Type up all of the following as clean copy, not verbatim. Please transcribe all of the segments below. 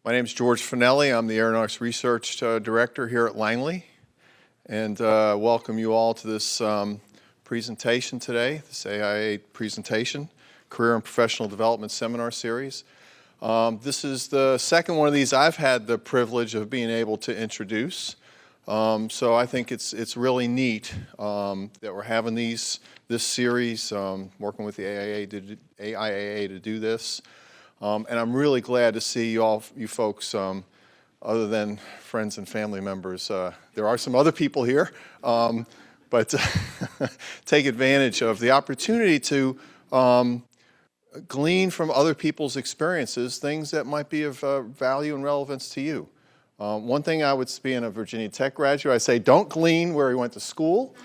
My name is George Finelli. I'm the Aeronautics Research Director here at Langley, and welcome you all to this presentation today, this AIAA presentation, Career and Professional Development Seminar Series. This is the second one of these I've had the privilege of being able to introduce. So I think it's really neat that we're having this series, working with the AIAA to do this. And I'm really glad to see you folks, other than friends and family members. There are some other people here, but take advantage of the opportunity to glean from other people's experiences things that might be of value and relevance to you. One thing I would, being a Virginia Tech graduate, I say don't glean where he went to school.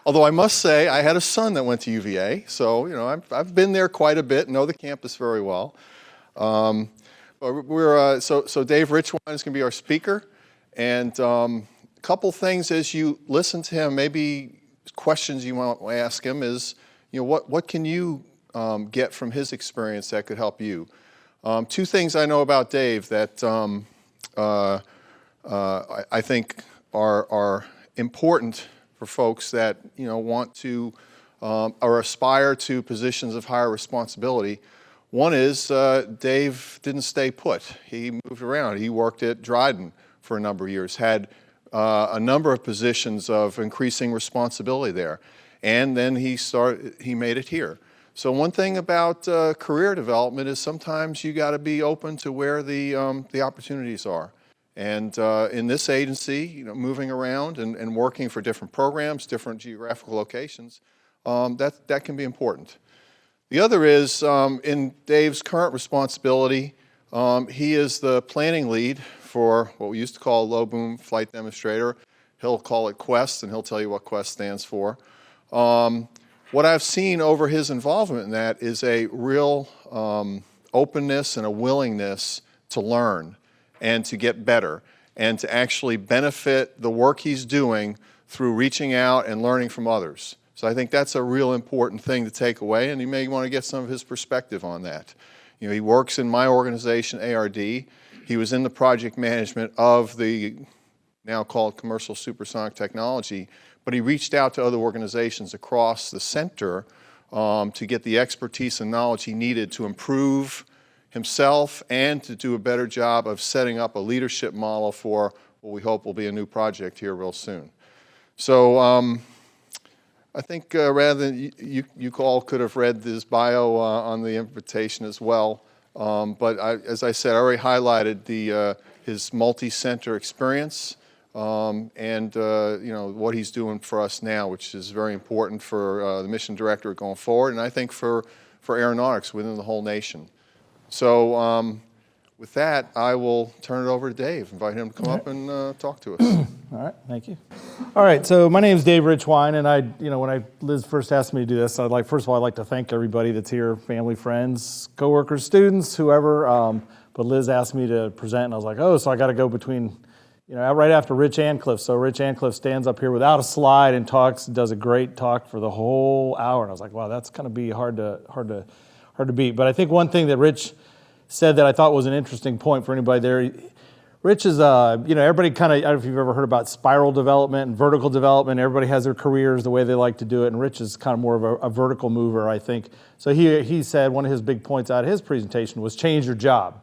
Although I must say, I had a son that went to UVA, so I've been there quite a bit, know the campus very well. So Dave Richwine is going to be our speaker, and a couple things as you listen to him, maybe questions you want to ask him is, what can you get from his experience that could help you? Two things I know about Dave that I think are important for folks that want to or aspire to positions of higher responsibility. One is Dave didn't stay put. He moved around. He worked at Dryden for a number of years, had a number of positions of increasing responsibility there, and then he made it here. So one thing about career development is sometimes you got to be open to where the opportunities are. And in this agency, moving around and working for different programs, different geographical locations, that can be important. The other is, in Dave's current responsibility, he is the planning lead for what we used to call a low boom flight demonstrator. He'll call it Quest, and he'll tell you what Quest stands for. What I've seen over his involvement in that is a real openness and a willingness to learn and to get better and to actually benefit the work he's doing through reaching out and learning from others. So I think that's a real important thing to take away, and you may want to get some of his perspective on that. He works in my organization, ARD. He was in the project management of the now called Commercial Supersonic Technology, but he reached out to other organizations across the center to get the expertise and knowledge he needed to improve himself and to do a better job of setting up a leadership model for what we hope will be a new project here real soon. So I think rather than you all could have read this bio on the invitation as well, but as I said, I already highlighted his multi-center experience and what he's doing for us now, which is very important for the mission director going forward, and I think for aeronautics within the whole nation. So with that, I will turn it over to Dave, invite him to come up and talk to us. All right, thank you. All right, so my name is Dave Richwine, and when Liz first asked me to do this, first of all, I'd like to thank everybody that's here, family, friends, coworkers, students, whoever. But Liz asked me to present, and I was like, oh, so I got to go between, right after Rich Ancliffe. So Rich Ancliffe stands up here without a slide and does a great talk for the whole hour, and I was like, wow, that's going to be hard to beat. But I think one thing that Rich said that I thought was an interesting point for anybody there. Rich is, everybody kind of, I don't know if you've ever heard about spiral development and vertical development. Everybody has their careers the way they like to do it, and Rich is kind of more of a vertical mover, I think. So he said one of his big points out of his presentation was change your job.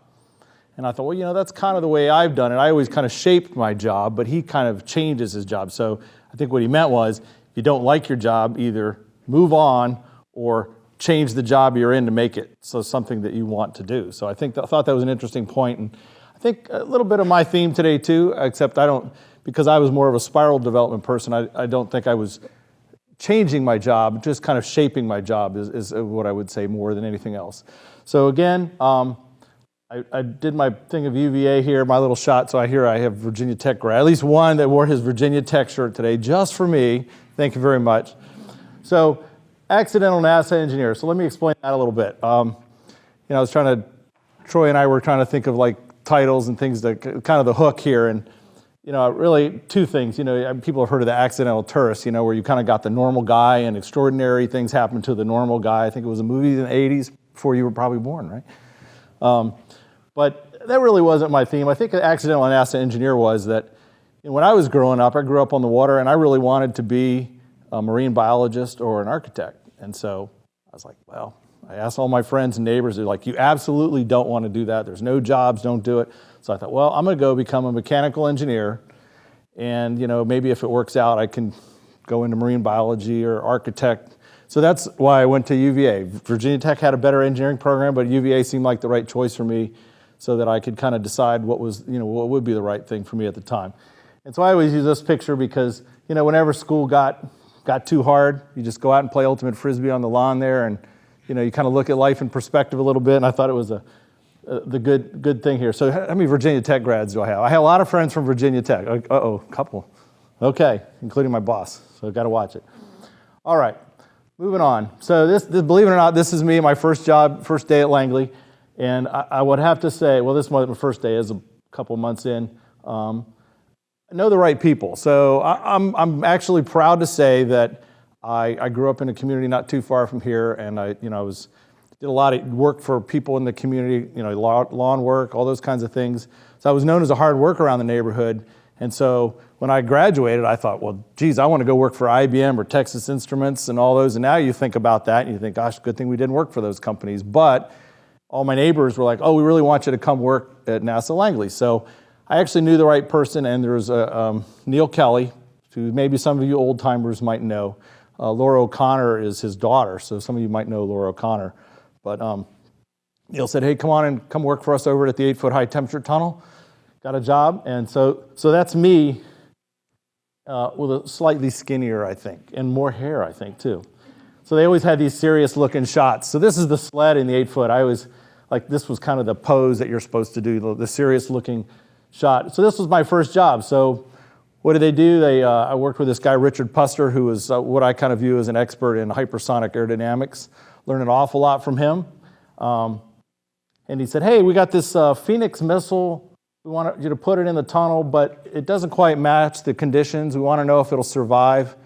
And I thought, well, that's kind of the way I've done it. I always kind of shaped my job, but he kind of changes his job. So I think what he meant was, if you don't like your job, either move on or change the job you're in to make it so something that you want to do. So I thought that was an interesting point, and I think a little bit of my theme today too, except because I was more of a spiral development person, I don't think I was changing my job, just kind of shaping my job is what I would say more than anything else. So again, I did my thing of UVA here, my little shot, so I have Virginia Tech grad, at least one that wore his Virginia Tech shirt today, just for me. Thank you very much. So, accidental NASA engineer. So let me explain that a little bit. Troy and I were trying to think of titles and things that kind of the hook here, and really two things. People have heard of the accidental tourist, where you kind of got the normal guy and extraordinary things happen to the normal guy. I think it was a movie in the 80s before you were probably born, right? But that really wasn't my theme. I think an accidental NASA engineer was that when I was growing up, I grew up on the water, and I really wanted to be a marine biologist or an architect. And so I was like, well, I asked all my friends and neighbors, they're like, you absolutely don't want to do that. There's no jobs, don't do it. So I thought, well, I'm going to go become a mechanical engineer. And, maybe if it works out, I can go into marine biology or architect. So that's why I went to UVA. Virginia Tech had a better engineering program, but UVA seemed like the right choice for me so that I could kind of decide what was, what would be the right thing for me at the time. And so I always use this picture because, whenever school got too hard, you just go out and play ultimate frisbee on the lawn there, and, you kind of look at life in perspective a little bit, and I thought it was the good thing here. So how many Virginia Tech grads do I have? I have a lot of friends from Virginia Tech. Uh-oh, a couple. Okay, including my boss, so I've got to watch it. All right, moving on. So this, believe it or not, this is me, my first job, first day at Langley. And I would have to say, well, this wasn't my first day, is a couple months in. I know the right people. So I'm actually proud to say that I grew up in a community not too far from here, and I did a lot of work for people in the community, lawn work, all those kinds of things. So I was known as a hard worker around the neighborhood. And so when I graduated, I thought, well, geez, I want to go work for IBM or Texas Instruments and all those. And now you think about that and you think, gosh, good thing we didn't work for those companies. But all my neighbors were like, oh, we really want you to come work at NASA Langley. So I actually knew the right person, and there was Neil Kelly, who maybe some of you old timers might know. Laura O'Connor is his daughter, so some of you might know Laura O'Connor. But Neil said, hey, come on and come work for us over at the 8-foot high temperature tunnel. Got a job, and so that's me with a slightly skinnier, I think, and more hair, I think, too. So they always had these serious looking shots. So this is the sled in the 8-foot. I was like, this was kind of the pose that you're supposed to do, the serious looking shot. So this was my first job. So what did they do? I worked with this guy, Richard Puster, who was what I kind of view as an expert in hypersonic aerodynamics. Learned an awful lot from him. And he said, hey, we got this Phoenix missile. We want you to put it in the tunnel, but it doesn't quite match the conditions. We want to know if it'll survive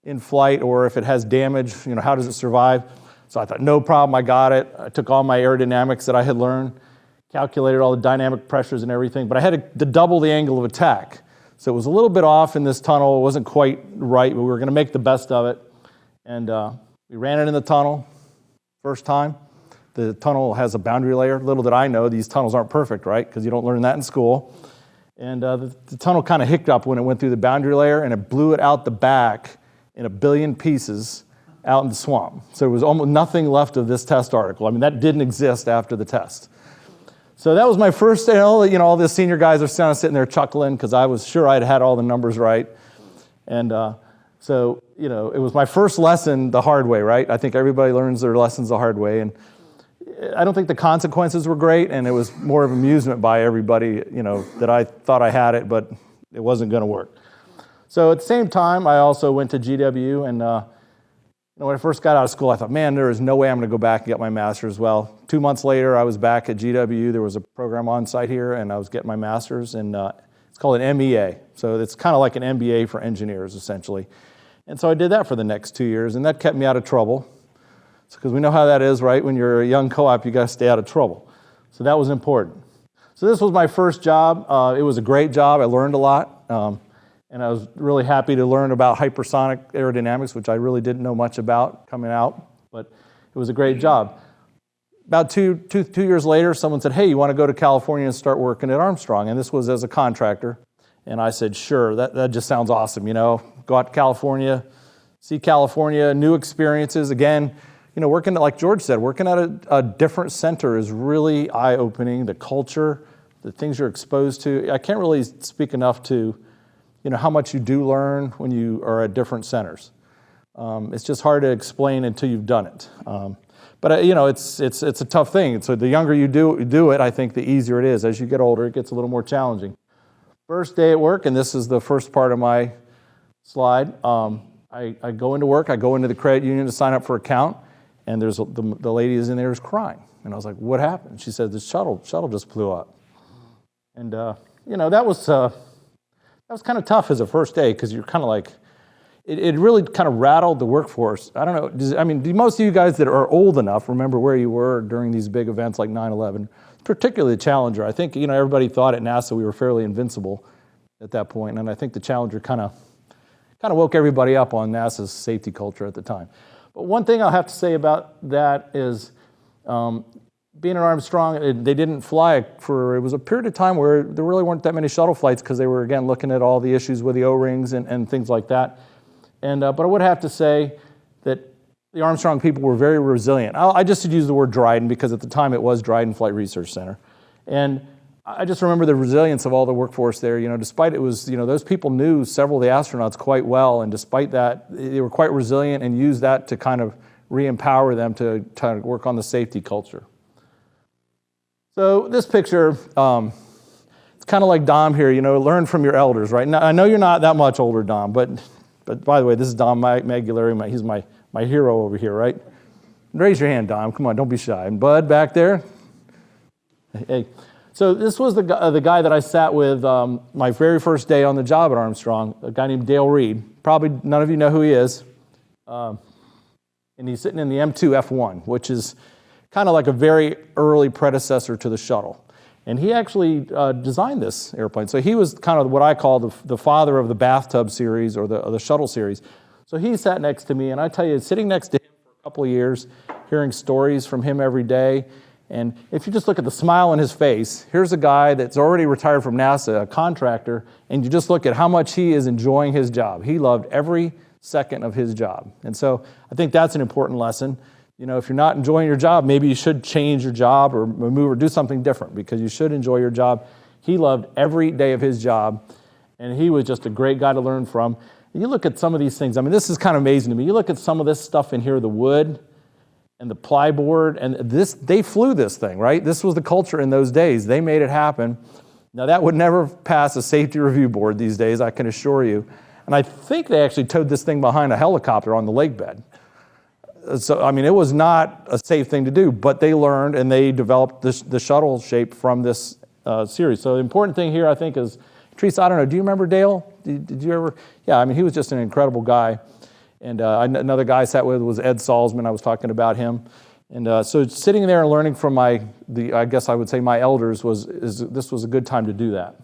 in flight or if it has damage, how does it survive? So I thought, no problem, I got it. I took all my aerodynamics that I had learned, calculated all the dynamic pressures and everything, but I had to double the angle of attack. So it was a little bit off in this tunnel. It wasn't quite right, but we were going to make the best of it. And we ran it in the tunnel first time. The tunnel has a boundary layer. Little did I know, these tunnels aren't perfect, right? Because you don't learn that in school. And the tunnel kind of hiccuped when it went through the boundary layer, and it blew it out the back in 1 billion pieces out in the swamp. So there was almost nothing left of this test article. I mean, that didn't exist after the test. So that was my first day. All the senior guys are sitting there chuckling because I was sure I'd had all the numbers right. And so it was my first lesson the hard way, right? I think everybody learns their lessons the hard way. And I don't think the consequences were great, and it was more of amusement by everybody, that I thought I had it, but it wasn't going to work. So at the same time, I also went to GW, and when I first got out of school, I thought, man, there is no way I'm going to go back and get my master's. Well, 2 months later, I was back at GW. There was a program on site here, and I was getting my master's, and it's called an MEA. So it's kind of like an MBA for engineers, essentially. And so I did that for the next 2 years, and that kept me out of trouble. Because we know how that is, right? When you're a young co-op, you got to stay out of trouble. So that was important. So this was my first job. It was a great job. I learned a lot. And I was really happy to learn about hypersonic aerodynamics, which I really didn't know much about coming out. But it was a great job. About two years later, someone said, hey, you want to go to California and start working at Armstrong? And this was as a contractor. And I said, sure, that just sounds awesome. Go out to California, see California, new experiences. Again, working, like George said, working at a different center is really eye-opening. The culture, the things you're exposed to. I can't really speak enough to, how much you do learn when you are at different centers. It's just hard to explain until you've done it. But it's a tough thing. So the younger you do it, I think the easier it is. As you get older, it gets a little more challenging. First day at work, and this is the first part of my slide. I go into work. I go into the credit union to sign up for account. And there's the lady is in there is crying. And I was like, what happened? She said, the shuttle just blew up. And, that was kind of tough as a first day because you're kind of like, it really kind of rattled the workforce. I don't know. Do most of you guys that are old enough remember where you were during these big events like 9/11? particularly the Challenger. I think, everybody thought at NASA we were fairly invincible at that point, and I think the Challenger kind of woke everybody up on NASA's safety culture at the time. But one thing I'll have to say about that is being at Armstrong, they didn't fly it was a period of time where there really weren't that many shuttle flights because they were, again, looking at all the issues with the O-rings and things like that. But I would have to say that the Armstrong people were very resilient. I just use the word Dryden because at the time it was Dryden Flight Research Center. And I just remember the resilience of all the workforce there. Despite it was, those people knew several of the astronauts quite well, and despite that, they were quite resilient and used that to kind of re-empower them to try to work on the safety culture. So this picture, it's kind of like Dom here, learn from your elders, right? Now, I know you're not that much older, Dom, but by the way, this is Dom Magulari. He's my hero over here, right? Raise your hand, Dom. Come on, don't be shy. And Bud back there. Hey. So this was the guy that I sat with my very first day on the job at Armstrong, a guy named Dale Reed. Probably none of you know who he is. And he's sitting in the M2 F1, which is kind of like a very early predecessor to the shuttle. And he actually designed this airplane. So he was kind of what I call the father of the bathtub series or the shuttle series. So he sat next to me, and I tell you, sitting next to him for a couple of years, hearing stories from him every day. And if you just look at the smile on his face, here's a guy that's already retired from NASA, a contractor, and you just look at how much he is enjoying his job. He loved every second of his job. And so I think that's an important lesson. If you're not enjoying your job, maybe you should change your job or move or do something different because you should enjoy your job. He loved every day of his job, and he was just a great guy to learn from. And you look at some of these things. I mean, this is kind of amazing to me. You look at some of this stuff in here, the wood, and the plyboard, and they flew this thing, right? This was the culture in those days. They made it happen. Now, that would never pass a safety review board these days, I can assure you. And I think they actually towed this thing behind a helicopter on the lake bed. So, I mean, it was not a safe thing to do, but they learned and they developed the shuttle shape from this series. So the important thing here, I think, is, Teresa, I don't know, do you remember Dale? Did you ever? Yeah, I mean, he was just an incredible guy. And another guy I sat with was Ed Salzman. I was talking about him. And so sitting there and learning from I guess I would say my elders, this was a good time to do that.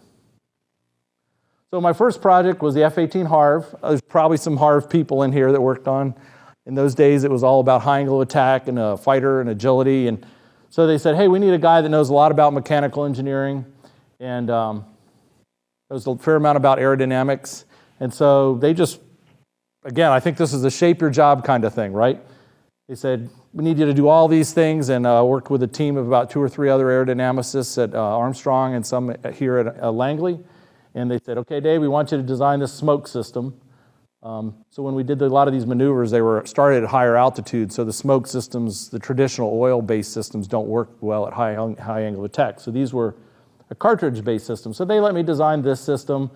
So my first project was the F-18 Harv. There's probably some Harv people in here that worked on. In those days, it was all about high angle attack and a fighter and agility. And so they said, hey, we need a guy that knows a lot about mechanical engineering. And there was a fair amount about aerodynamics. And so they just, again, I think this is a shape your job kind of thing, right? They said, we need you to do all these things, and worked with a team of about 2 or 3 other aerodynamicists at Armstrong and some here at Langley. And they said, okay, Dave, we want you to design this smoke system. So when we did a lot of these maneuvers, they were started at higher altitude, so the smoke systems, the traditional oil-based systems, don't work well at high angle attack. So these were a cartridge-based system. So they let me design this system.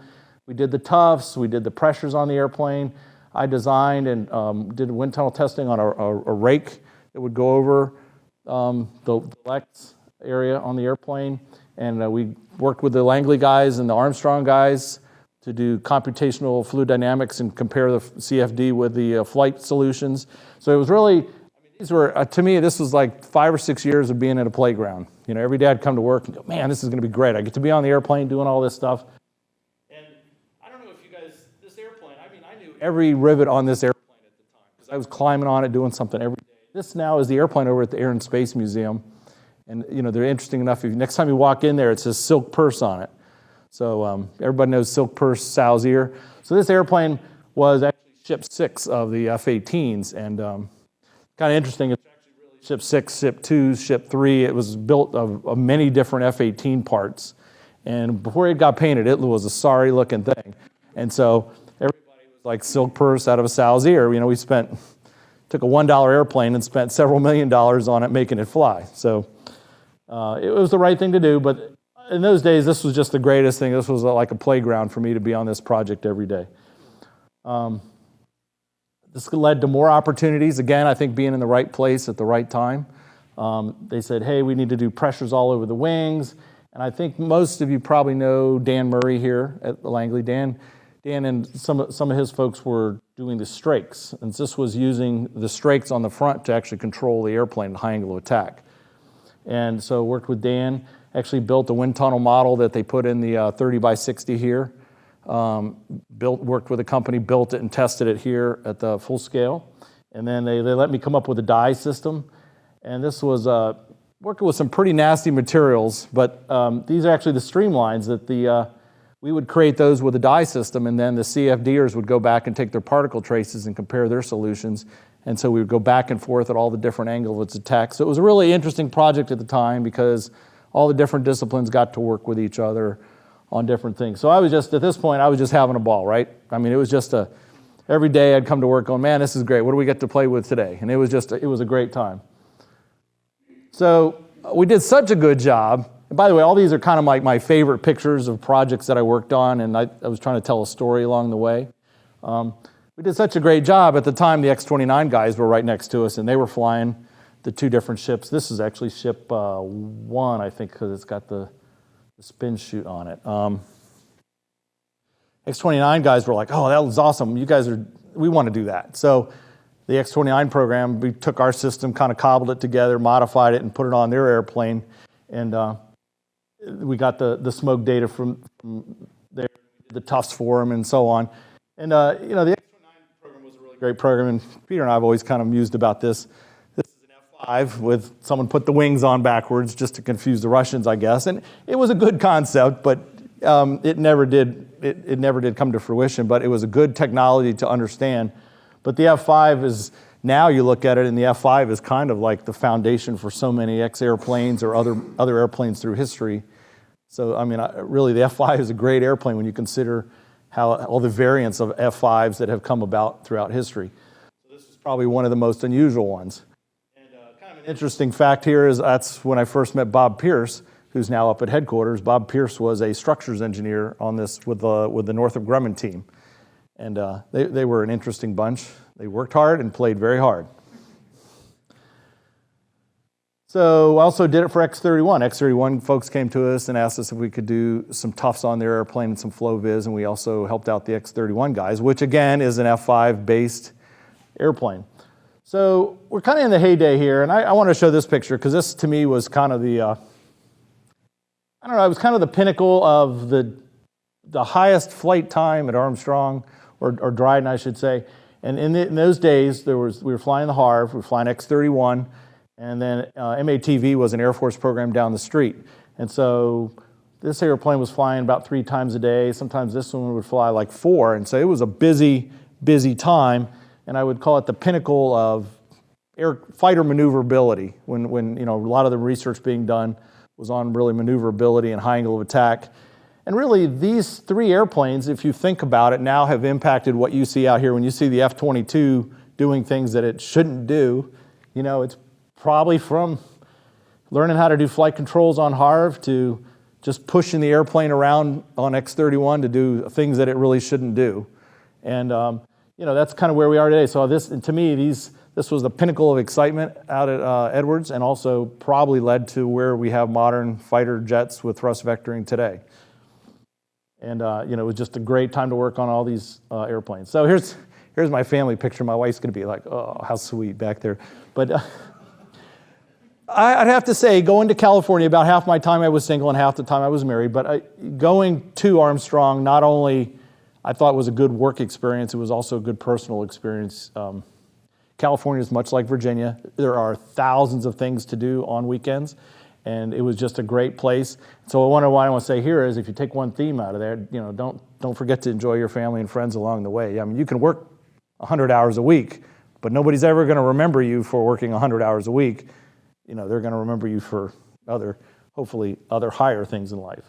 We did the tufts, we did the pressures on the airplane. I designed and did wind tunnel testing on a rake that would go over the Lex area on the airplane. And we worked with the Langley guys and the Armstrong guys to do computational fluid dynamics and compare the CFD with the flight solutions. So it was really, I mean, these were, to me, this was like 5 or 6 years of being at a playground. Every day I'd come to work and go, man, this is going to be great. I get to be on the airplane doing all this stuff. Every rivet on this airplane at the time because I was climbing on it, doing something every day. This now is the airplane over at the Air and Space Museum. And, they're interesting enough. Next time you walk in there, it says Silk Purse on it. So everybody knows Silk Purse, Sal's ear. So this airplane was actually ship 6 of the F-18s. And kind of interesting, it's actually really ship 6, ship 2, ship 3. It was built of many different F-18 parts. And before it got painted, it was a sorry-looking thing. And so like Silk Purse out of a sow's ear. We took a $1 airplane and spent several $1 million on it making it fly. So it was the right thing to do, but in those days, this was just the greatest thing. This was like a playground for me to be on this project every day. This led to more opportunities. Again, I think being in the right place at the right time. They said, hey, we need to do pressures all over the wings. And I think most of you probably know Dan Murray here at Langley. Dan and some of his folks were doing the strakes, and this was using the strakes on the front to actually control the airplane at high angle of attack. And so worked with Dan, actually built a wind tunnel model that they put in the 30 by 60 here. Worked with a company, built it and tested it here at the full scale. And then they let me come up with a die system. And this was working with some pretty nasty materials, but these are actually the streamlines that we would create those with a die system, and then the CFDers would go back and take their particle traces and compare their solutions. And so we would go back and forth at all the different angles of attack. So it was a really interesting project at the time because all the different disciplines got to work with each other on different things. So at this point, I was just having a ball, right? I mean, it was just every day I'd come to work going, man, this is great. What do we get to play with today? And it was a great time. So we did such a good job. And by the way, all these are kind of like my favorite pictures of projects that I worked on, and I was trying to tell a story along the way. We did such a great job. At the time, the X-29 guys were right next to us, and they were flying the two different ships. This is actually ship 1, I think, because it's got the spin chute on it. X-29 guys were like, oh, that was awesome. We want to do that. So the X-29 program, we took our system, kind of cobbled it together, modified it, and put it on their airplane. And we got the smoke data from there, the Tufts for them, and so on. And the X-29 program was a really great program, and Peter and I have always kind of mused about this. This is an F-5 with someone put the wings on backwards just to confuse the Russians, I guess. And it was a good concept, but it never did come to fruition. But it was a good technology to understand. But the F-5 is, now you look at it, and the F-5 is kind of like the foundation for so many X-airplanes or other airplanes through history. So, I mean, really, the F-5 is a great airplane when you consider how all the variants of F-5s that have come about throughout history. So this is probably one of the most unusual ones. And kind of an interesting fact here is that's when I first met Bob Pierce, who's now up at headquarters. Bob Pierce was a structures engineer on this with the Northrop Grumman team. And they were an interesting bunch. They worked hard and played very hard. So I also did it for X-31. X-31 folks came to us and asked us if we could do some Tufts on their airplane and some flow viz, and we also helped out the X-31 guys, which again is an F-5-based airplane. So we're kind of in the heyday here, and I want to show this picture because this to me was kind of the, it was kind of the pinnacle of the highest flight time at Armstrong, or Dryden, I should say. And in those days, we were flying the Harv, we were flying X-31, and then MATV was an Air Force program down the street. And so this airplane was flying about 3 times a day. Sometimes this one would fly like 4. And so it was a busy, busy time. And I would call it the pinnacle of fighter maneuverability when a lot of the research being done was on really maneuverability and high angle of attack. And really, these 3 airplanes, if you think about it, now have impacted what you see out here. When you see the F-22 doing things that it shouldn't do, it's probably from learning how to do flight controls on Harv to just pushing the airplane around on X-31 to do things that it really shouldn't do. And, that's kind of where we are today. So to me, this was the pinnacle of excitement out at Edwards, and also probably led to where we have modern fighter jets with thrust vectoring today. And, it was just a great time to work on all these airplanes. So here's my family picture. My wife's going to be like, oh, how sweet back there. But I'd have to say, going to California, about half my time I was single and half the time I was married. But going to Armstrong, not only I thought was a good work experience, it was also a good personal experience. California is much like Virginia. There are thousands of things to do on weekends. And it was just a great place. So what I want to say here is, if you take one theme out of there, don't forget to enjoy your family and friends along the way. I mean, you can work 100 hours a week, but nobody's ever going to remember you for working 100 hours a week. They're going to remember you for hopefully other higher things in life.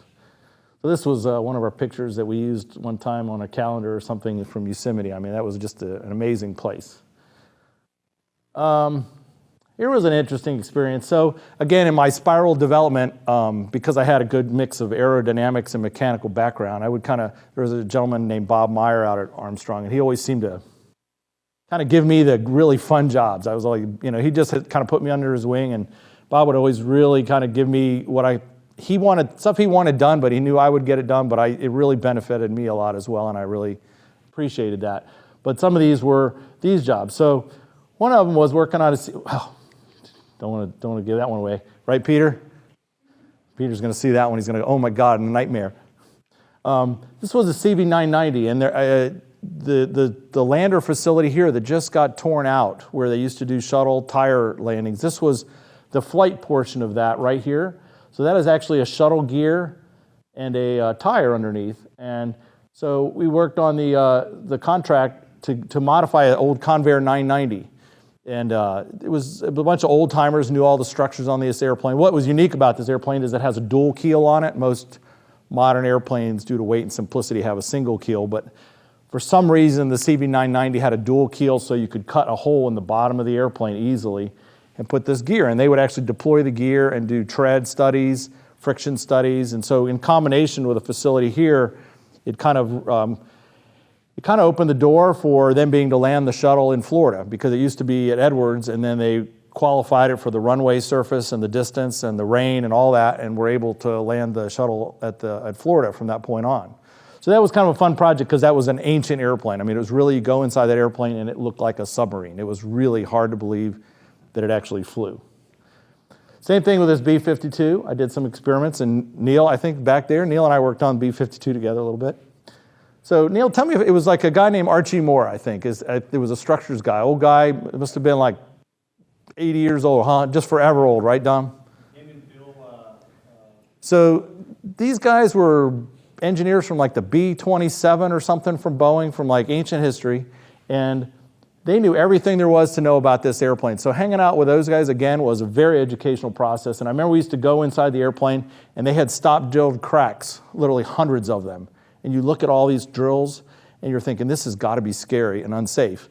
So this was one of our pictures that we used one time on a calendar or something from Yosemite. I mean, that was just an amazing place. Here was an interesting experience. So again, in my spiral development, because I had a good mix of aerodynamics and mechanical background, there was a gentleman named Bob Meyer out at Armstrong, and he always seemed to kind of give me the really fun jobs. I was like, he just had kind of put me under his wing, and Bob would always really kind of give me stuff he wanted done, but he knew I would get it done, but it really benefited me a lot as well, and I really appreciated that. But some of these were these jobs. So one of them was working on Don't want to give that one away. Right, Peter? Peter's going to see that one. He's going to go, oh my God, a nightmare. This was a CV990, and the lander facility here that just got torn out, where they used to do shuttle tire landings. This was the flight portion of that right here. So that is actually a shuttle gear and a tire underneath. And so we worked on the contract to modify an old Convair 990. And it was a bunch of old timers knew all the structures on this airplane. What was unique about this airplane is it has a dual keel on it. Most modern airplanes, due to weight and simplicity, have a single keel. But for some reason, the CV990 had a dual keel, so you could cut a hole in the bottom of the airplane easily and put this gear. And they would actually deploy the gear and do tread studies, friction studies. And so in combination with a facility here, it kind of opened the door for them being to land the shuttle in Florida, because it used to be at Edwards, and then they qualified it for the runway surface and the distance and the rain and all that, and were able to land the shuttle at Florida from that point on. So that was kind of a fun project, because that was an ancient airplane. I mean, it was really, you go inside that airplane and it looked like a submarine. It was really hard to believe that it actually flew. Same thing with this B-52. I did some experiments, and Neil, I think back there, Neil and I worked on B-52 together a little bit. So Neil, tell me, if it was like a guy named Archie Moore, I think. It was a structures guy, old guy, must have been like 80 years old, huh? Just forever old, right, Dom? Him and Bill. So these guys were engineers from like the B-27 or something from Boeing, from like ancient history, and they knew everything there was to know about this airplane. So hanging out with those guys, again, was a very educational process. And I remember we used to go inside the airplane, and they had stop-drilled cracks, literally hundreds of them. And you look at all these drills, and you're thinking, this has got to be scary and unsafe.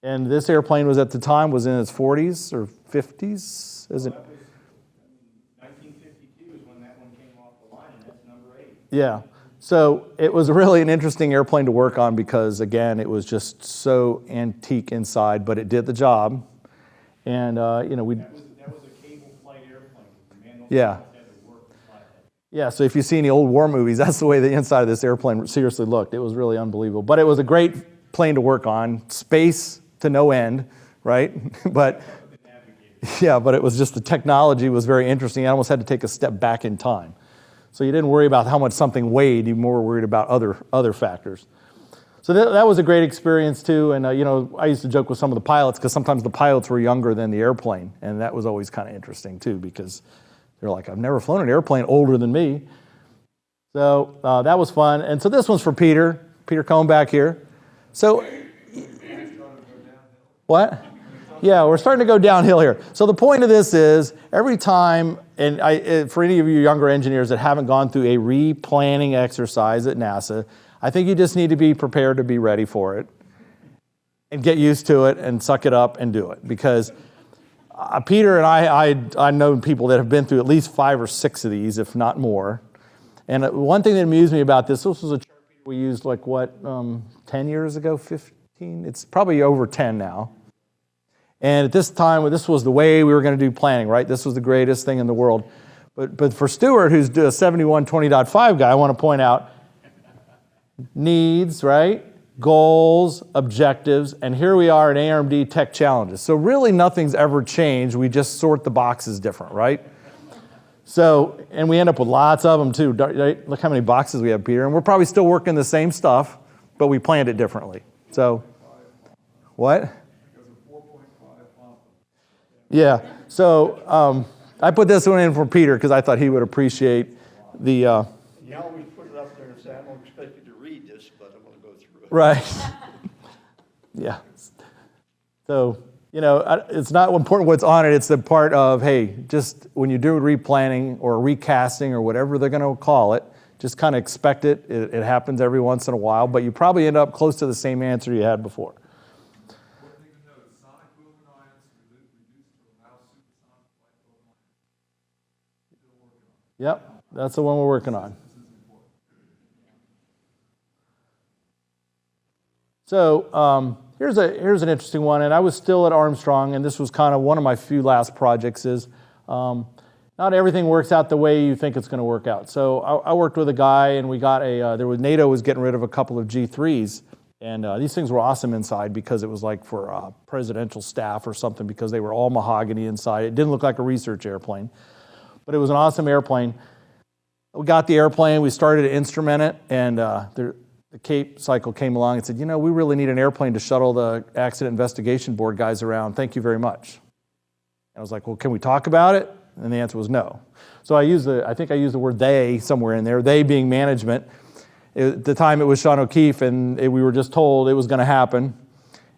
And this airplane was, at the time, was in its 40s or 50s. Is it? 1952 is when that one came off the line, and that's number 8. Yeah. So it was really an interesting airplane to work on, because, again, it was just so antique inside, but it did the job. And, you know, we. That was a cable flight airplane. Man, those Yeah. guys had to work to fly that. Yeah, so if you see any old war movies, that's the way the inside of this airplane seriously looked. It was really unbelievable. But it was a great plane to work on. Space to no end, right? But yeah, but it was just, the technology was very interesting. I almost had to take a step back in time. So you didn't worry about how much something weighed. You more worried about other factors. So that was a great experience too. And you know, I used to joke with some of the pilots, because sometimes the pilots were younger than the airplane, and that was always kind of interesting too, because they're like, I've never flown an airplane older than me. So that was fun. And so this one's for Peter. Peter Cohn back here. So what? Yeah, we're starting to go downhill here. So the point of this is, every time, and for any of you younger engineers that haven't gone through a replanning exercise at NASA, I think you just need to be prepared to be ready for it and get used to it and suck it up and do it. Because Peter and I know people that have been through at least 5 or 6 of these, if not more. And one thing that amused me about this was a chart we used like, 10 years ago, 15? It's probably over 10 now. And at this time, this was the way we were going to do planning, right? This was the greatest thing in the world. But for Stuart, who's a 7120.5 guy, I want to point out needs, right? Goals, objectives, and here we are at ARD Tech Challenges. So really nothing's ever changed. We just sort the boxes different, right? So, and we end up with lots of them too. Right? Look how many boxes we have, Peter. And we're probably still working the same stuff, but we planned it differently. So, what? Yeah, so I put this one in for Peter because I thought he would appreciate the... You always put it up there and say, I don't expect you to read this, but I'm going to go through it. Right. Yeah. So, you know, it's not important what's on it. It's the part of, hey, just when you do replanning or recasting or whatever they're going to call it, just kind of expect it. It happens every once in a while, but you probably end up close to the same answer you had before. Yep, that's the one we're working on. So here's an interesting one, and I was still at Armstrong, and this was kind of one of my few last projects. Is not everything works out the way you think it's going to work out. So I worked with a guy, and we got NATO was getting rid of a couple of G3s, And these things were awesome inside because it was like for presidential staff or something, because they were all mahogany inside. It didn't look like a research airplane, but it was an awesome airplane. We got the airplane, we started to instrument it, and the Cape cycle came along and said, you know, we really need an airplane to shuttle the accident investigation board guys around. Thank you very much. And I was like, well, can we talk about it? And the answer was no. So I think I used the word they somewhere in there, they being management. At the time it was Sean O'Keefe, and we were just told it was going to happen.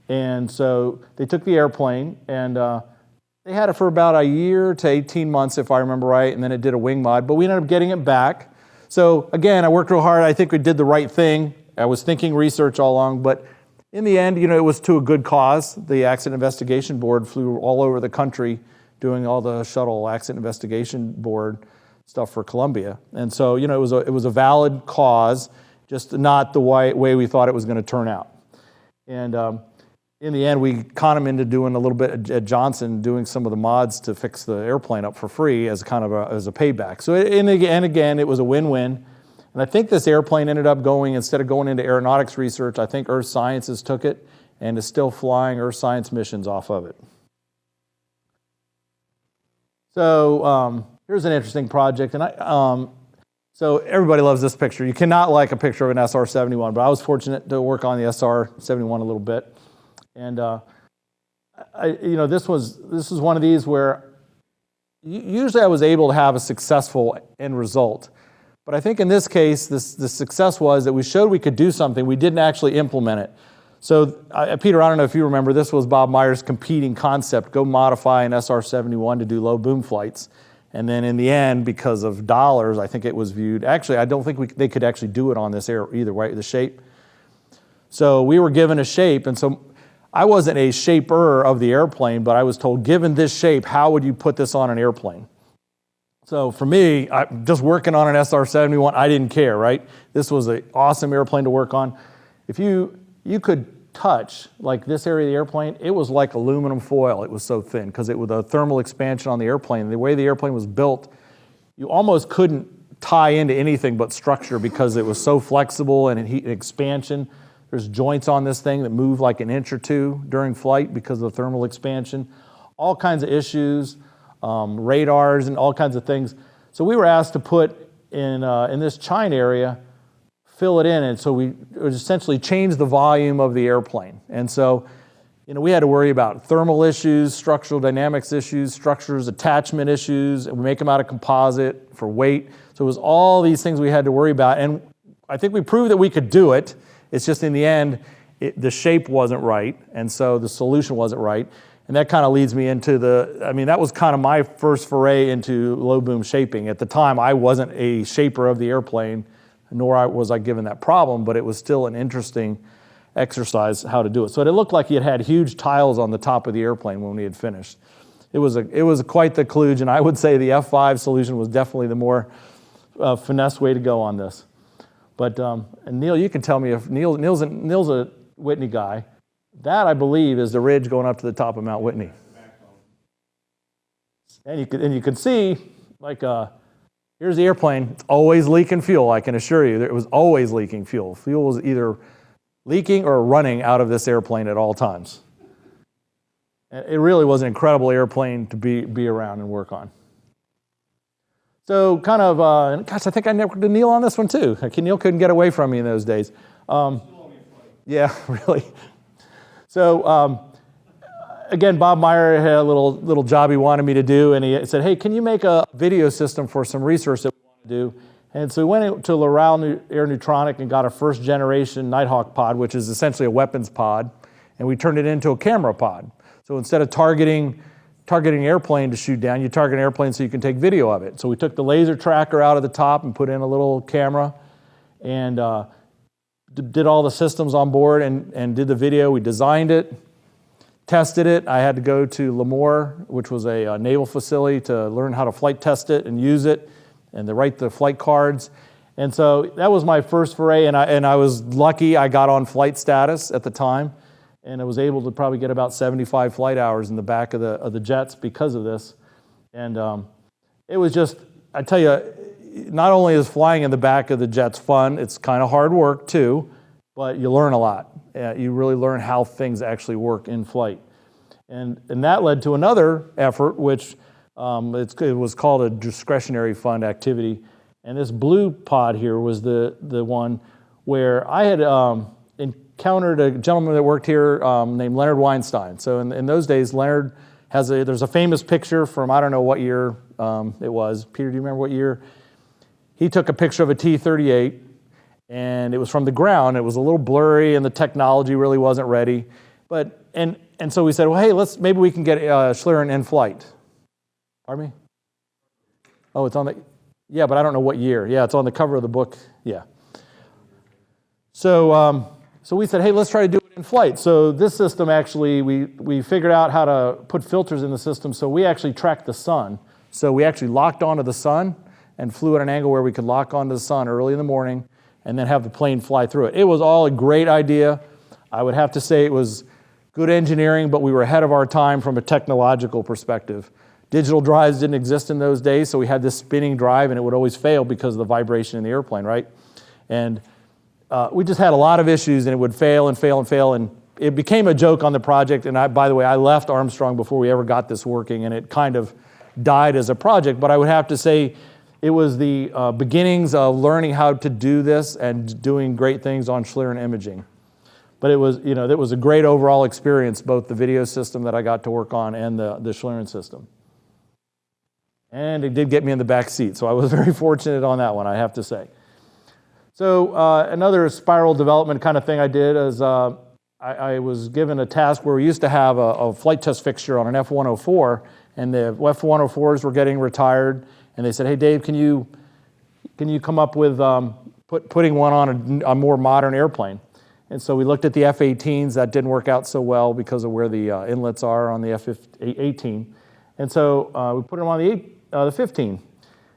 And so they took the airplane, and they had it for about a year to 18 months, if I remember right, and then it did a wing mod, but we ended up getting it back. So again, I worked real hard. I think we did the right thing. I was thinking research all along, but in the end, you know, it was to a good cause. The Accident Investigation Board flew all over the country doing all the shuttle Accident Investigation Board stuff for Columbia. And so, you know, it was a valid cause, just not the way we thought it was going to turn out. And in the end, we conned them into doing a little bit at Johnson, doing some of the mods to fix the airplane up for free as kind of as a payback. So, and again, it was a win-win. And I think this airplane ended up going, instead of going into aeronautics research, I think Earth Sciences took it and is still flying Earth Science missions off of it. So here's an interesting project. And so everybody loves this picture. You cannot like a picture of an SR-71, but I was fortunate to work on the SR-71 a little bit. And you know, this was one of these where usually I was able to have a successful end result. But I think in this case, the success was that we showed we could do something. We didn't actually implement it. So Peter, I don't know if you remember, this was Bob Meyer's competing concept, go modify an SR-71 to do low boom flights. And then in the end, because of dollars, I think it was viewed, actually, I don't think they could actually do it on this air either, right, the shape. So we were given a shape, and so I wasn't a shaper of the airplane, but I was told, given this shape, how would you put this on an airplane? So for me, just working on an SR-71, I didn't care, right? This was an awesome airplane to work on. If you could touch, like this area of the airplane, it was like aluminum foil. It was so thin because it was a thermal expansion on the airplane. The way the airplane was built, you almost couldn't tie into anything but structure because it was so flexible and heat expansion. There's joints on this thing that move like an inch or two during flight because of the thermal expansion. All kinds of issues. Radars and all kinds of things. So we were asked to put in this chine area, fill it in, and so we essentially changed the volume of the airplane. And so, you know, we had to worry about thermal issues, structural dynamics issues, structures, attachment issues, and we make them out of composite for weight. So it was all these things we had to worry about, and I think we proved that we could do it. It's just in the end, the shape wasn't right, and so the solution wasn't right. And that kind of leads me into that was kind of my first foray into low boom shaping. At the time, I wasn't a shaper of the airplane, nor was I given that problem, but it was still an interesting exercise how to do it. So it looked like he had huge tiles on the top of the airplane when we had finished. It was quite the kludge, and I would say the F5 solution was definitely the more finesse way to go on this. But and Neil, you can tell me if Neil's a Whitney guy. That, I believe, is the ridge going up to the top of Mount Whitney. And you can see, like, here's the airplane. It's always leaking fuel, I can assure you. It was always leaking fuel. Fuel was either leaking or running out of this airplane at all times. It really was an incredible airplane to be around and work on. So kind of, gosh, I think I networked to Neil on this one too. Neil couldn't get away from me in those days. Yeah, really. So again, Bob Meyer had a little job he wanted me to do, and he said, hey, can you make a video system for some research that we want to do? And so we went to Loral Air Neutronic and got a first generation Nighthawk pod, which is essentially a weapons pod, and we turned it into a camera pod. So instead of targeting an airplane to shoot down, you target an airplane so you can take video of it. So we took the laser tracker out of the top and put in a little camera, and did all the systems on board and did the video. We designed it, tested it. I had to go to Lemoore, which was a naval facility, to learn how to flight test it and use it and to write the flight cards. And so that was my first foray, and I was lucky I got on flight status at the time, and I was able to probably get about 75 flight hours in the back of the jets because of this. And it was just, I tell you, not only is flying in the back of the jets fun, it's kind of hard work too, but you learn a lot. You really learn how things actually work in flight. And that led to another effort, which it was called a discretionary fund activity. And this blue pod here was the one where I had encountered a gentleman that worked here named Leonard Weinstein. So in those days, Leonard there's a famous picture from, I don't know what year it was. Peter, do you remember what year? He took a picture of a T-38, and it was from the ground. It was a little blurry, and the technology really wasn't ready. But and so we said, well, hey, maybe we can get Schlieren in flight. Pardon me? Oh, it's on the, yeah, but I don't know what year. Yeah, it's on the cover of the book. Yeah. So we said, hey, let's try to do it in flight. So this system actually, we figured out how to put filters in the system. So we actually tracked the sun. So we actually locked onto the sun and flew at an angle where we could lock onto the sun early in the morning and then have the plane fly through it. It was all a great idea. I would have to say it was good engineering, but we were ahead of our time from a technological perspective. Digital drives didn't exist in those days, so we had this spinning drive, and it would always fail because of the vibration in the airplane, right? And we just had a lot of issues, and it would fail and fail and fail, and it became a joke on the project. And by the way, I left Armstrong before we ever got this working, and it kind of died as a project. But I would have to say it was the beginnings of learning how to do this and doing great things on Schlieren imaging. But it was, it was a great overall experience, both the video system that I got to work on and the Schlieren system. And it did get me in the back seat, so I was very fortunate on that one, I have to say. So another spiral development kind of thing I did is I was given a task where we used to have a flight test fixture on an F-104, and the F-104s were getting retired, and they said, hey, Dave, can you come up with putting one on a more modern airplane? And so we looked at the F-18s. That didn't work out so well because of where the inlets are on the F-18. And so we put them on the 15.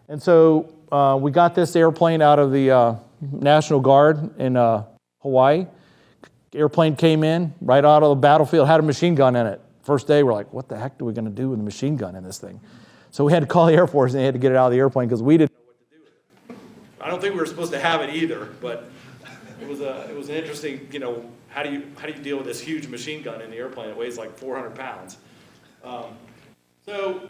And so we got this airplane out of the National Guard in Hawaii. Airplane came in right out of the battlefield, had a machine gun in it. First day, we're like, what the heck are we going to do with a machine gun in this thing? So we had to call the Air Force, and they had to get it out of the airplane because we didn't know what to do with it. I don't think we were supposed to have it either, but it was an interesting, how do you deal with this huge machine gun in the airplane that weighs like 400 pounds? So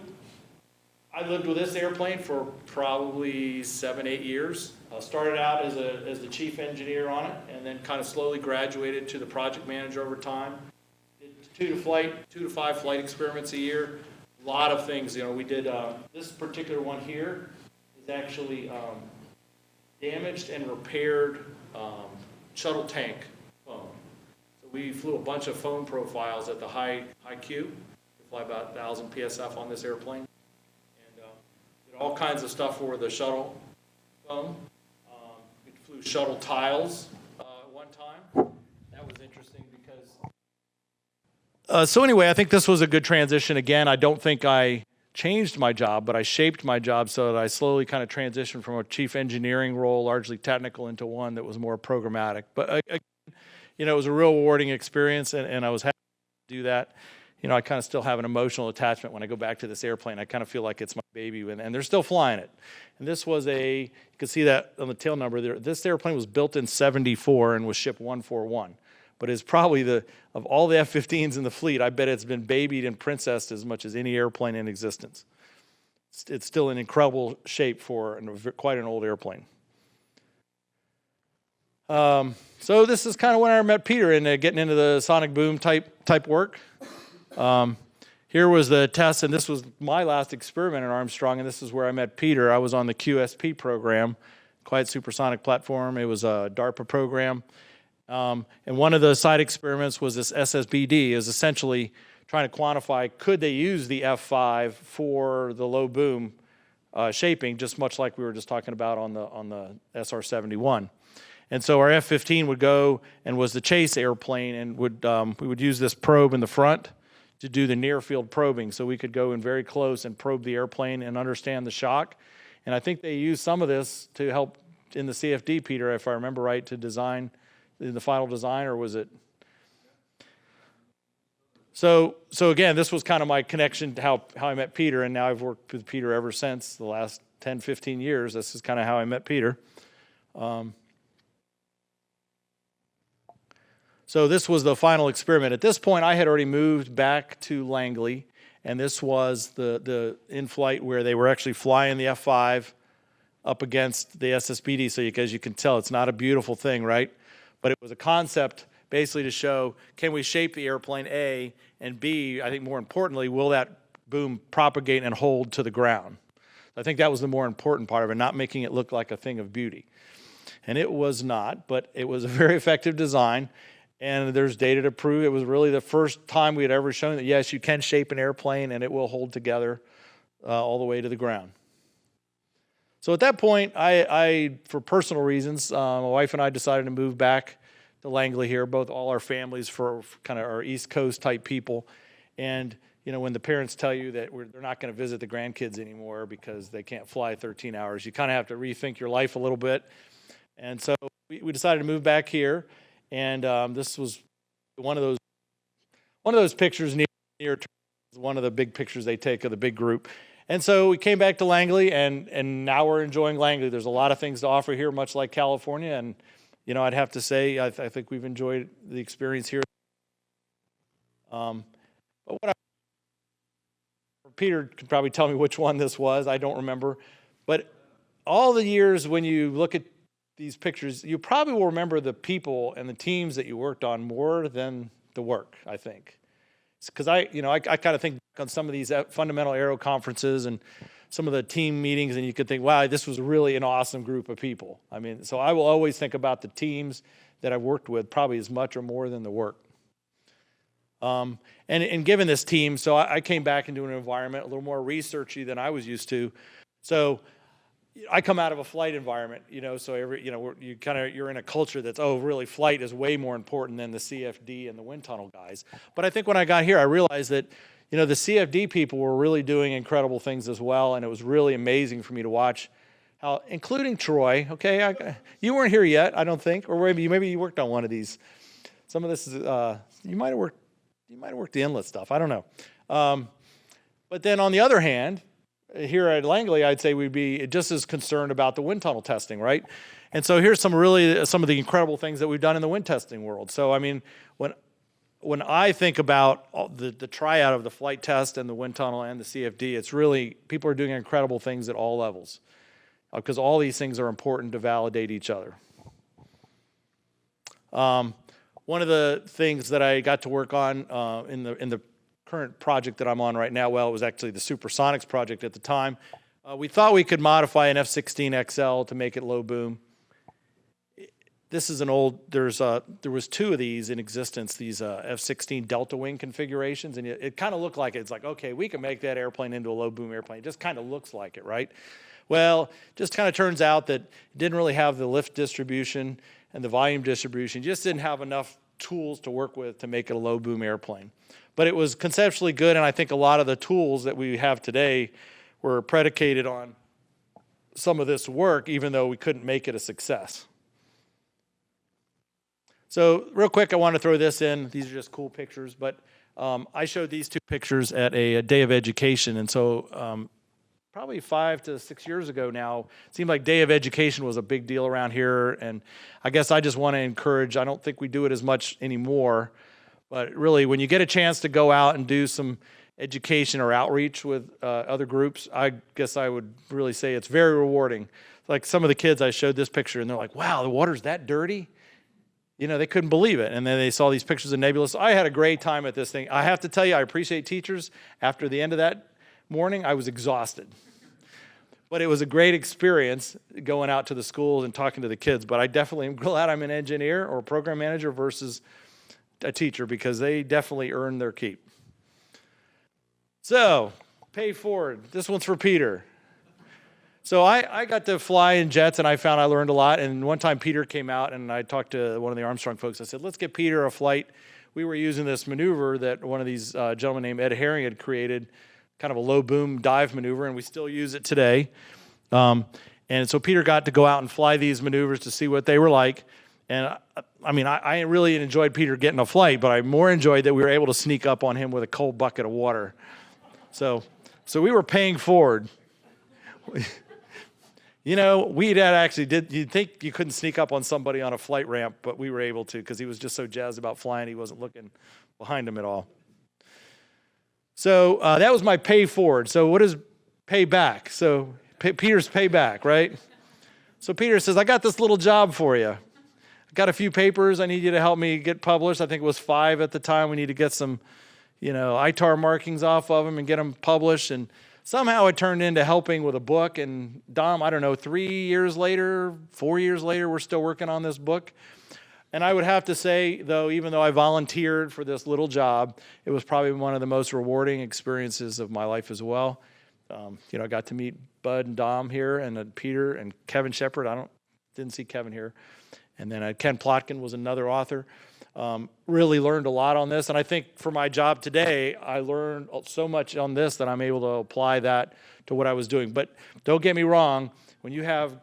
I lived with this airplane for probably 7-8 years. Started out as the chief engineer on it, and then kind of slowly graduated to the project manager over time. Did 2 to 5 flight experiments a year. A lot of things, we did. This particular one here is actually damaged and repaired shuttle tank foam. So we flew a bunch of foam profiles at the high Q. We fly about 1,000 PSF on this airplane. And did all kinds of stuff for the shuttle foam. We flew shuttle tiles at one time. That was interesting because... So anyway, I think this was a good transition. Again, I don't think I changed my job, but I shaped my job so that I slowly kind of transitioned from a chief engineering role, largely technical, into one that was more programmatic. But again, it was a real rewarding experience, and I was happy to do that. I kind of still have an emotional attachment when I go back to this airplane. I kind of feel like it's my baby, and they're still flying it. And this was you can see that on the tail number there. This airplane was built in '74 and was ship 141. But it's probably of all the F-15s in the fleet, I bet it's been babied and princessed as much as any airplane in existence. It's still in incredible shape for quite an old airplane. So this is kind of when I met Peter and getting into the sonic boom type work. Here was the test, and this was my last experiment at Armstrong, and this is where I met Peter. I was on the QSP program, Quiet Supersonic Platform. It was a DARPA program. And one of the side experiments was this SSBD, is essentially trying to quantify, could they use the F5 for the low boom shaping, just much like we were just talking about on the SR-71. And so our F-15 would go and was the chase airplane, and we would use this probe in the front to do the near field probing, so we could go in very close and probe the airplane and understand the shock. And I think they used some of this to help in the CFD, Peter, if I remember right, to design the final design, or was it? So again, this was kind of my connection to how I met Peter, and now I've worked with Peter ever since the last 10, 15 years. This is kind of how I met Peter. So this was the final experiment. At this point, I had already moved back to Langley, and this was the in-flight where they were actually flying the F-5 up against the SSBD. So as you can tell, it's not a beautiful thing, right? But it was a concept basically to show, can we shape the airplane, A, and B, I think more importantly, will that boom propagate and hold to the ground? I think that was the more important part of it, not making it look like a thing of beauty. And it was not, but it was a very effective design. And there's data to prove it was really the first time we had ever shown that, yes, you can shape an airplane and it will hold together all the way to the ground. So at that point, I for personal reasons, my wife and I decided to move back to Langley here, all our families for kind of our East Coast type people. And, when the parents tell you that they're not going to visit the grandkids anymore because they can't fly 13 hours, you kind of have to rethink your life a little bit. And so we decided to move back here. And this was one of those pictures near one of the big pictures they take of the big group. And so we came back to Langley, and now we're enjoying Langley. There's a lot of things to offer here, much like California. And, I'd have to say I think we've enjoyed the experience here. But Peter could probably tell me which one this was. I don't remember. But all the years when you look at these pictures, you probably will remember the people and the teams that you worked on more than the work, I think. Because I kind of think on some of these fundamental aero conferences and some of the team meetings, and you could think, wow, this was really an awesome group of people. I mean, so I will always think about the teams that I've worked with probably as much or more than the work. And given this team, so I came back into an environment a little more researchy than I was used to. So I come out of a flight environment, so you're in a culture that's, really flight is way more important than the CFD and the wind tunnel guys. But I think when I got here, I realized that, the CFD people were really doing incredible things as well, and it was really amazing for me to watch how, including Troy, okay, you weren't here yet, I don't think, or maybe you worked on one of these. Some of this is, you might have worked the inlet stuff, I don't know. But then on the other hand, here at Langley, I'd say we'd be just as concerned about the wind tunnel testing, right? And so here's some of the incredible things that we've done in the wind testing world. So, I mean, when I think about the tryout of the flight test and the wind tunnel and the CFD, it's really, people are doing incredible things at all levels because all these things are important to validate each other. One of the things that I got to work on in the current project that I'm on right now, it was actually the Supersonics project at the time. We thought we could modify an F-16XL to make it low boom. This is an old, there was two of these in existence, these F-16 Delta Wing configurations, and it kind of looked like it. It's like, okay, we can make that airplane into a low boom airplane. It just kind of looks like it, right? Well, just kind of turns out that it didn't really have the lift distribution and the volume distribution. Just didn't have enough tools to work with to make it a low boom airplane. But it was conceptually good, and I think a lot of the tools that we have today were predicated on some of this work, even though we couldn't make it a success. So real quick, I want to throw this in. These are just cool pictures, but I showed these two pictures at a day of education, and so probably 5 to 6 years ago now, it seemed like Day of Education was a big deal around here, and I guess I just want to encourage, I don't think we do it as much anymore, but really when you get a chance to go out and do some education or outreach with other groups, I guess I would really say it's very rewarding. Like some of the kids, I showed this picture, and they're like, wow, the water's that dirty? They couldn't believe it. And then they saw these pictures of nebulous. I had a great time at this thing. I have to tell you, I appreciate teachers. After the end of that morning, I was exhausted. But it was a great experience going out to the schools and talking to the kids. But I definitely am glad I'm an engineer or a program manager versus a teacher because they definitely earned their keep. So, pay forward. This one's for Peter. So I got to fly in jets, and I found I learned a lot. And one time Peter came out, and I talked to one of the Armstrong folks. I said, let's get Peter a flight. We were using this maneuver that one of these gentlemen named Ed Herring had created, kind of a low boom dive maneuver, and we still use it today. And so Peter got to go out and fly these maneuvers to see what they were like. And I really enjoyed Peter getting a flight, but I more enjoyed that we were able to sneak up on him with a cold bucket of water. So we were paying forward. We'd had actually you'd think you couldn't sneak up on somebody on a flight ramp, but we were able to because he was just so jazzed about flying, he wasn't looking behind him at all. So that was my pay forward. So what is pay back? So Peter's pay back, right? So Peter says, I got this little job for you. I got a few papers I need you to help me get published. I think it was 5 at the time. We need to get some, ITAR markings off of them and get them published. And somehow it turned into helping with a book. And Dom, I don't know, 3 years later, 4 years later, we're still working on this book. And I would have to say, though, even though I volunteered for this little job, it was probably one of the most rewarding experiences of my life as well. I got to meet Bud and Dom here, and Peter and Kevin Shepard. Didn't see Kevin here. And then Ken Plotkin was another author. Really learned a lot on this. And I think for my job today, I learned so much on this that I'm able to apply that to what I was doing. But don't get me wrong, when you have a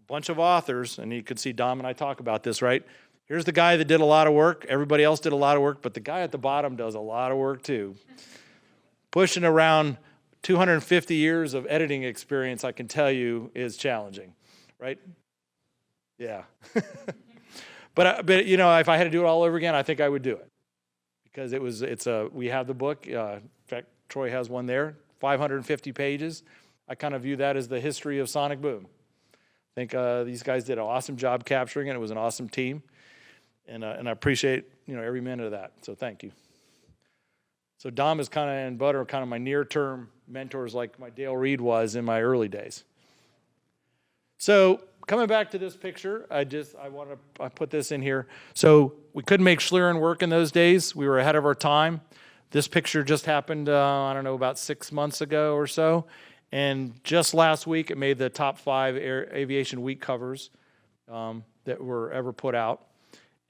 bunch of authors, and you could see Dom and I talk about this, right? Here's the guy that did a lot of work. Everybody else did a lot of work, but the guy at the bottom does a lot of work too. Pushing around 250 years of editing experience, I can tell you, is challenging, right? Yeah. But if I had to do it all over again, I think I would do it because we have the book. In fact, Troy has one there, 550 pages. I kind of view that as the history of Sonic Boom. I think these guys did an awesome job capturing it. It was an awesome team. And I appreciate, every minute of that. So thank you. So Dom is and Bud are kind of my near-term mentors like my Dale Reed was in my early days. So coming back to this picture, I put this in here. So we couldn't make Schlieren work in those days. We were ahead of our time. This picture just happened, about 6 months ago or so. And just last week, it made the top 5 Aviation Week covers that were ever put out.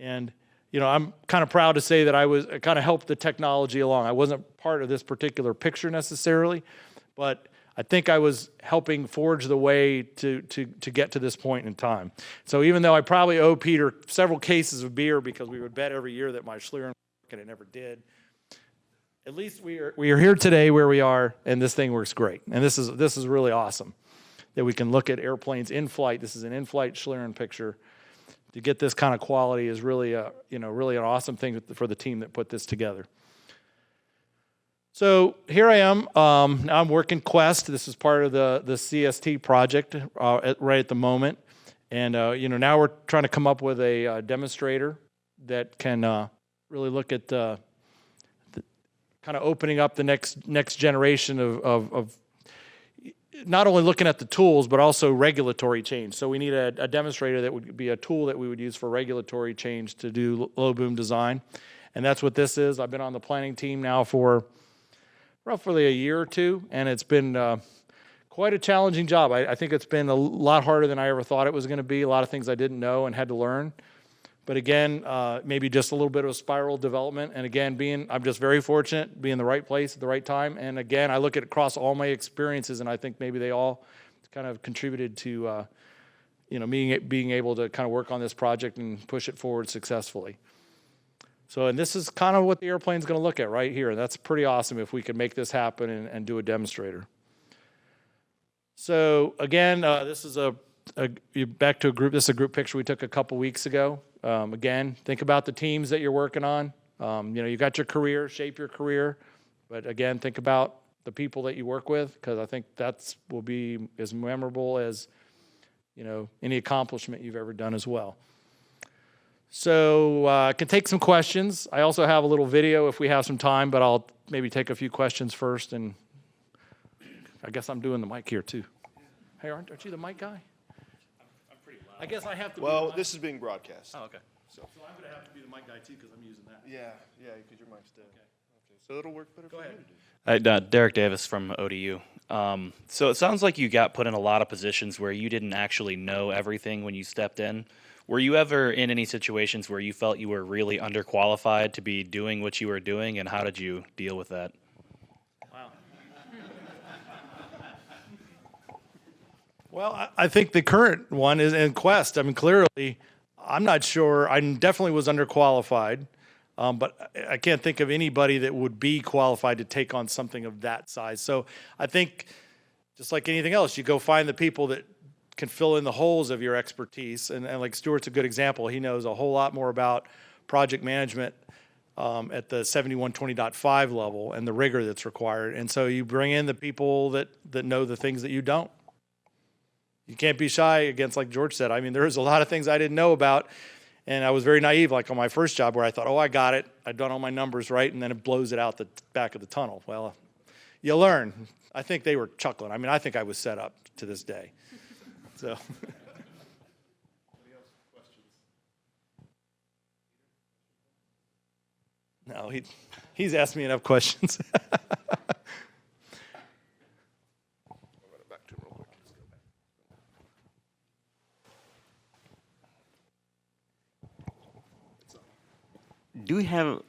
And, I'm kind of proud to say that I kind of helped the technology along. I wasn't part of this particular picture necessarily, but I think I was helping forge the way to get to this point in time. So even though I probably owe Peter several cases of beer because we would bet every year that my Schlieren worked and it never did, at least we are here today where we are, and this thing works great. And this is really awesome that we can look at airplanes in flight. This is an in-flight Schlieren picture. To get this kind of quality is really really an awesome thing for the team that put this together. So here I am. Now I'm working Quest. This is part of the CST project right at the moment. And now we're trying to come up with a demonstrator that can really look at kind of opening up the next generation of not only looking at the tools, but also regulatory change. So we need a demonstrator that would be a tool that we would use for regulatory change to do low boom design. And that's what this is. I've been on the planning team now for roughly a year or two, and it's been quite a challenging job. I think it's been a lot harder than I ever thought it was going to be. A lot of things I didn't know and had to learn. But again, maybe just a little bit of a spiral development. And again, I'm just very fortunate, being in the right place at the right time. And again, I look at across all my experiences, and I think maybe they all kind of contributed to, me being able to kind of work on this project and push it forward successfully. So, and this is kind of what the airplane's going to look at right here. And that's pretty awesome if we could make this happen and do a demonstrator. So again, this is back to a group. This is a group picture we took a couple weeks ago. Again, think about the teams that you're working on. You got your career, shape your career. But again, think about the people that you work with, because I think that will be as memorable as, any accomplishment you've ever done as well. So I can take some questions. I also have a little video if we have some time, but I'll maybe take a few questions first. And I guess I'm doing the mic here too. Hey, aren't you the mic guy? I'm pretty loud. I guess I have to be Well, the mic. this is being broadcast. Oh, okay. So I'm going to have to be the mic guy too because I'm using that. Yeah, because your mic's dead. Okay. So it'll work better for ahead. you to do. Derek Davis from ODU. So it sounds like you got put in a lot of positions where you didn't actually know everything when you stepped in. Were you ever in any situations where you felt you were really underqualified to be doing what you were doing, and how did you deal with that? Wow. Well, I think the current one is in Quest. I mean, clearly, I'm not sure. I definitely was underqualified, but I can't think of anybody that would be qualified to take on something of that size. So I think, just like anything else, you go find the people that can fill in the holes of your expertise. And like Stuart's a good example. He knows a whole lot more about project management at the 7120.5 level and the rigor that's required. And so you bring in the people that know the things that you don't. You can't be shy against, like George said. I mean, there's a lot of things I didn't know about, and I was very naive, like on my first job where I thought, oh, I got it. I've done all my numbers right, and then it blows it out the back of the tunnel. Well, you learn. I think they were chuckling. I mean, I think I was set up to this day. So. No, he's asked me enough questions. Do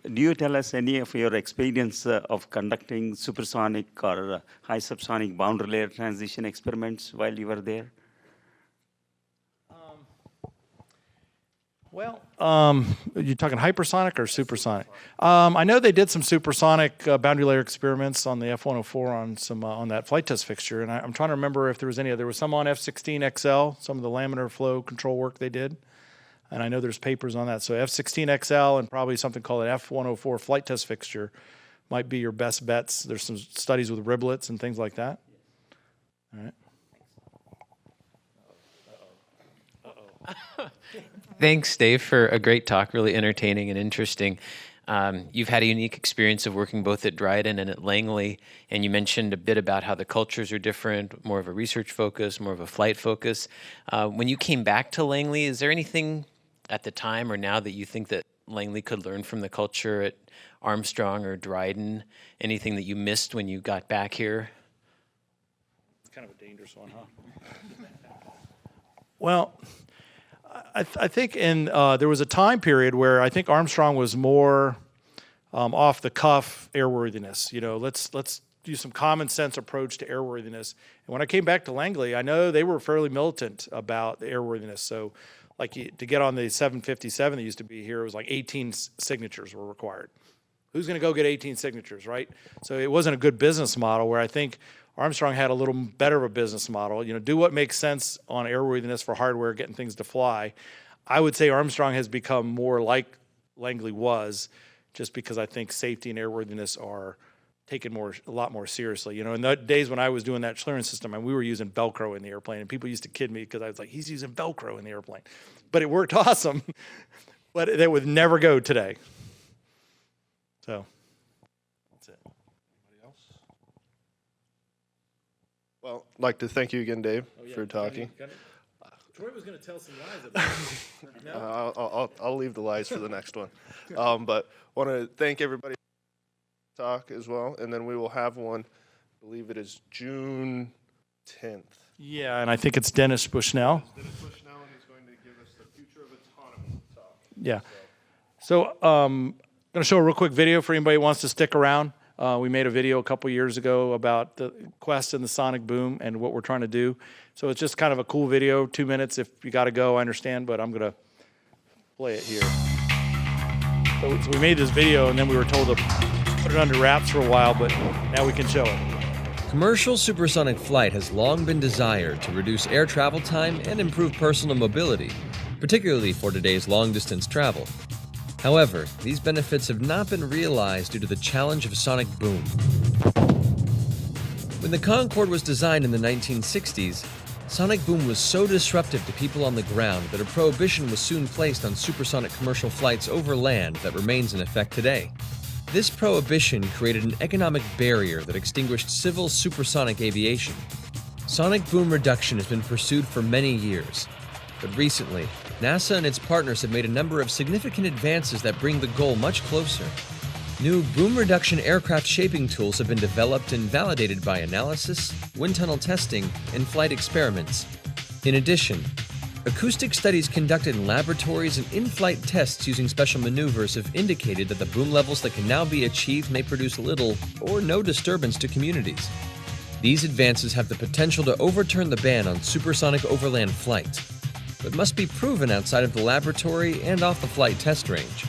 you tell us any of your experience of conducting supersonic or high subsonic boundary layer transition experiments while you were there? Well, you're talking hypersonic or supersonic? I know they did some supersonic boundary layer experiments on the F-104 on some on that flight test fixture, and I'm trying to remember if there was any. There was some on F-16XL, some of the laminar flow control work they did, and I know there's papers on that. So F-16XL and probably something called an F-104 flight test fixture might be your best bets. There's some studies with riblets and things like that. All right. Thanks, Dave, for a great talk, really entertaining and interesting. You've had a unique experience of working both at Dryden and at Langley, and you mentioned a bit about how the cultures are different, more of a research focus, more of a flight focus. When you came back to Langley, is there anything at the time or now that you think that Langley could learn from the culture at Armstrong or Dryden? Anything that you missed when you got back here? It's kind of a dangerous one, huh? Well, I think there was a time period where I think Armstrong was more off the cuff airworthiness. You know, let's do some common sense approach to airworthiness. And when I came back to Langley, I know they were fairly militant about the airworthiness. So, like to get on the 757 that used to be here, it was like 18 signatures were required. Who's going to go get 18 signatures, right? So it wasn't a good business model. Where I think Armstrong had a little better of a business model. You know, do what makes sense on airworthiness for hardware, getting things to fly. I would say Armstrong has become more like Langley was, just because I think safety and airworthiness are taken a lot more seriously. You know, in the days when I was doing that clearance system, and we were using Velcro in the airplane, and people used to kid me because I was like, he's using Velcro in the airplane. But it worked awesome. But that would never go today. So that's it. Anybody else? Well, I'd like to thank you again, Dave, for talking. Troy was going to tell some lies about it. No? I'll leave the lies for the next one. But want to thank everybody for talk as well, and then we will have one. I believe it is June 10th. Yeah, and I think it's Dennis Bushnell. Dennis Bushnell, and he's going to give us the future of autonomy talk. Yeah. So I'm going to show a real quick video for anybody who wants to stick around. We made a video a couple years ago about the Quest and the sonic boom and what we're trying to do. So it's just kind of a cool video, 2 minutes. If you got to go, I understand, but I'm going to play it here. So we made this video, and then we were told to put it under wraps for a while, but now we can show it. Commercial supersonic flight has long been desired to reduce air travel time and improve personal mobility, particularly for today's long-distance travel. However, these benefits have not been realized due to the challenge of sonic boom. When the Concorde was designed in the 1960s, sonic boom was so disruptive to people on the ground that a prohibition was soon placed on supersonic commercial flights over land that remains in effect today. This prohibition created an economic barrier that extinguished civil supersonic aviation. Sonic boom reduction has been pursued for many years, but recently, NASA and its partners have made a number of significant advances that bring the goal much closer. New boom reduction aircraft shaping tools have been developed and validated by analysis, wind tunnel testing, and flight experiments. In addition, acoustic studies conducted in laboratories and in-flight tests using special maneuvers have indicated that the boom levels that can now be achieved may produce little or no disturbance to communities. These advances have the potential to overturn the ban on supersonic overland flight, but must be proven outside of the laboratory and off the flight test range.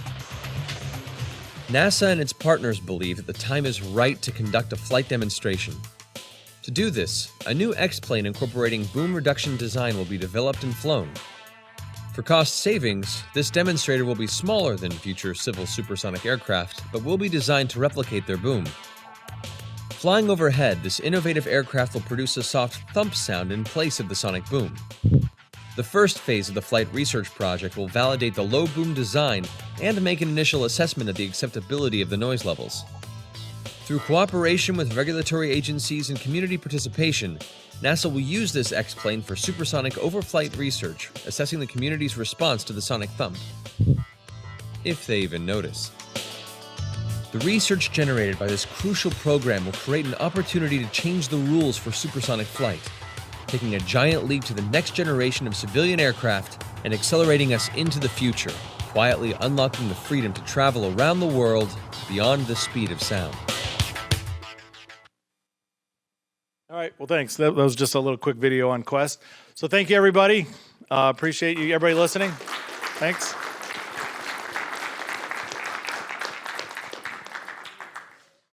NASA and its partners believe that the time is right to conduct a flight demonstration. To do this, a new X-plane incorporating boom reduction design will be developed and flown. For cost savings, this demonstrator will be smaller than future civil supersonic aircraft, but will be designed to replicate their boom. Flying overhead, this innovative aircraft will produce a soft thump sound in place of the sonic boom. The first phase of the flight research project will validate the low boom design and make an initial assessment of the acceptability of the noise levels. Through cooperation with regulatory agencies and community participation, NASA will use this X-plane for supersonic overflight research, assessing the community's response to the sonic thump. If they even notice. The research generated by this crucial program will create an opportunity to change the rules for supersonic flight, taking a giant leap to the next generation of civilian aircraft and accelerating us into the future, quietly unlocking the freedom to travel around the world beyond the speed of sound. All right, well, thanks. That was just a little quick video on Quest. So thank you, everybody. Appreciate you, everybody listening. Thanks.